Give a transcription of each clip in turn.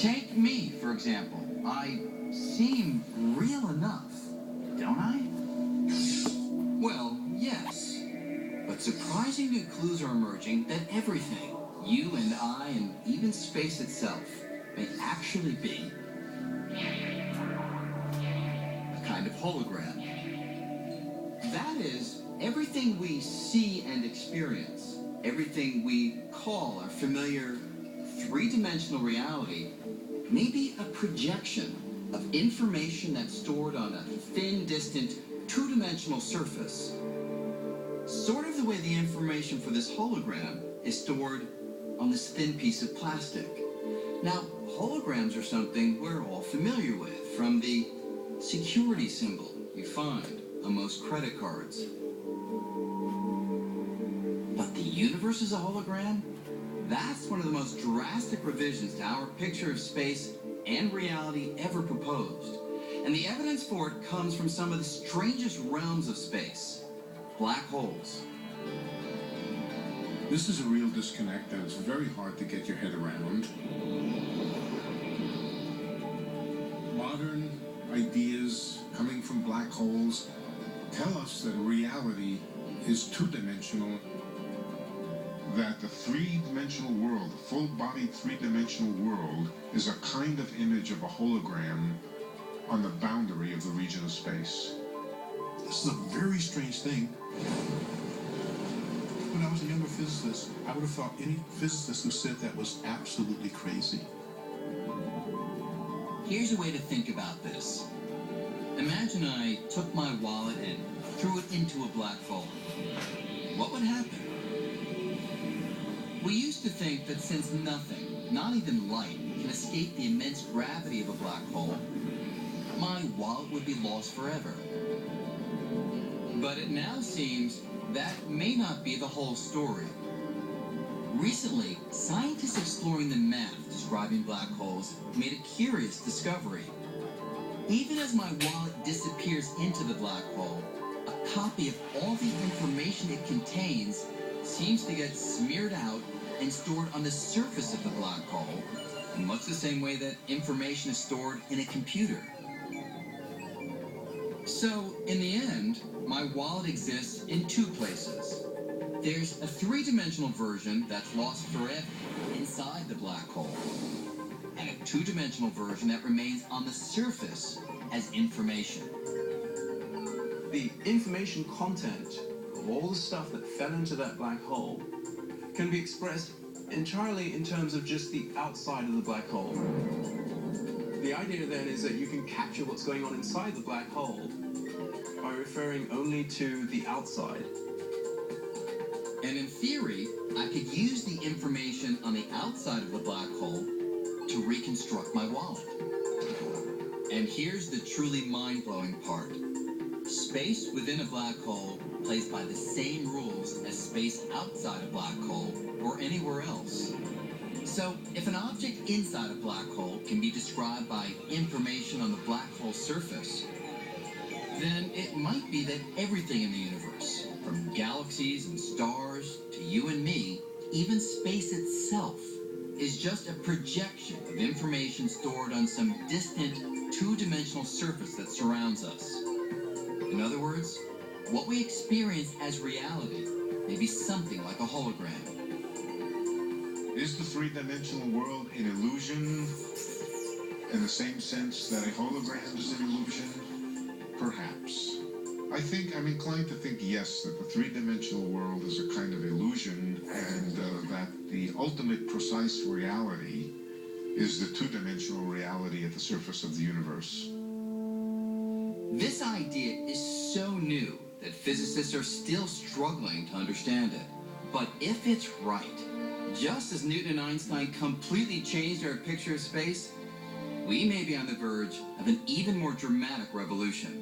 Take me, for example. I seem real enough, don't I? Well, yes. But surprising new clues are emerging that everything, you and I and even space itself, may actually be a kind of hologram. That is, everything we see and experience, everything we call our familiar three-dimensional reality, may be a projection of information that's stored on a thin, distant, two-dimensional surface. Sort of the way the information for this hologram is stored on this thin piece of plastic. Now, holograms are something we're all familiar with, from the security symbol you find on most credit cards. But the universe is a hologram? That's one of the most drastic revisions to our picture of space and reality ever proposed. And the evidence for it comes from some of the strangest realms of space: black holes. This is a real disconnect and it's very hard to get your head around. Modern ideas coming from black holes tell us that reality is two-dimensional, that the three-dimensional world, the full-bodied three-dimensional world, is a kind of image of a hologram on the boundary of the region of space. This is a very strange thing. When I was a younger physicist, I would have thought any physicist who said that was absolutely crazy. Here's a way to think about this. Imagine I took my wallet and threw it into a black hole. What would happen? We used to think that since nothing, not even light, can escape the immense gravity of a black hole, my wallet would be lost forever. But it now seems that may not be the whole story. Recently, scientists exploring the math describing black holes made a curious discovery. Even as my wallet disappears into the black hole, a copy of all the information it contains seems to get smeared out and stored on the surface of the black hole, in much the same way that information is stored in a computer. So, in the end, my wallet exists in two places. There's a three-dimensional version that's lost forever inside the black hole, and a two-dimensional version that remains on the surface as information. The information content of all the stuff that fell into that black hole can be expressed entirely in terms of just the outside of the black hole. The idea then is that you can capture what's going on inside the black hole by referring only to the outside. And in theory, I could use the information on the outside of the black hole to reconstruct my wallet. And here's the truly mind-blowing part. Space within a black hole plays by the same rules as space outside a black hole or anywhere else. So, if an object inside a black hole can be described by information on the black hole surface, then it might be that everything in the universe, from galaxies and stars to you and me, even space itself, is just a projection of information stored on some distant two-dimensional surface that surrounds us. In other words, what we experience as reality may be something like a hologram. Is the three-dimensional world an illusion in the same sense that a hologram is an illusion? Perhaps. I'm inclined to think yes, that the three-dimensional world is a kind of illusion, and that the ultimate precise reality is the two-dimensional reality at the surface of the universe. This idea is so new that physicists are still struggling to understand it. But if it's right, just as Newton and Einstein completely changed our picture of space, we may be on the verge of an even more dramatic revolution.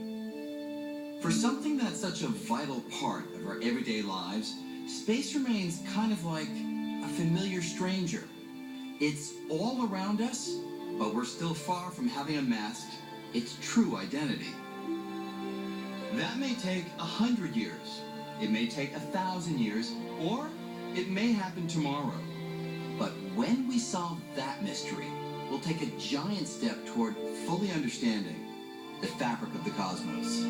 For something that's such a vital part of our everyday lives, space remains kind of like a familiar stranger. It's all around us, but we're still far from having amassed its true identity. That may take 100 years, it may take 1,000 years, or it may happen tomorrow. But when we solve that mystery, will take a giant step toward fully understanding the fabric of the cosmos.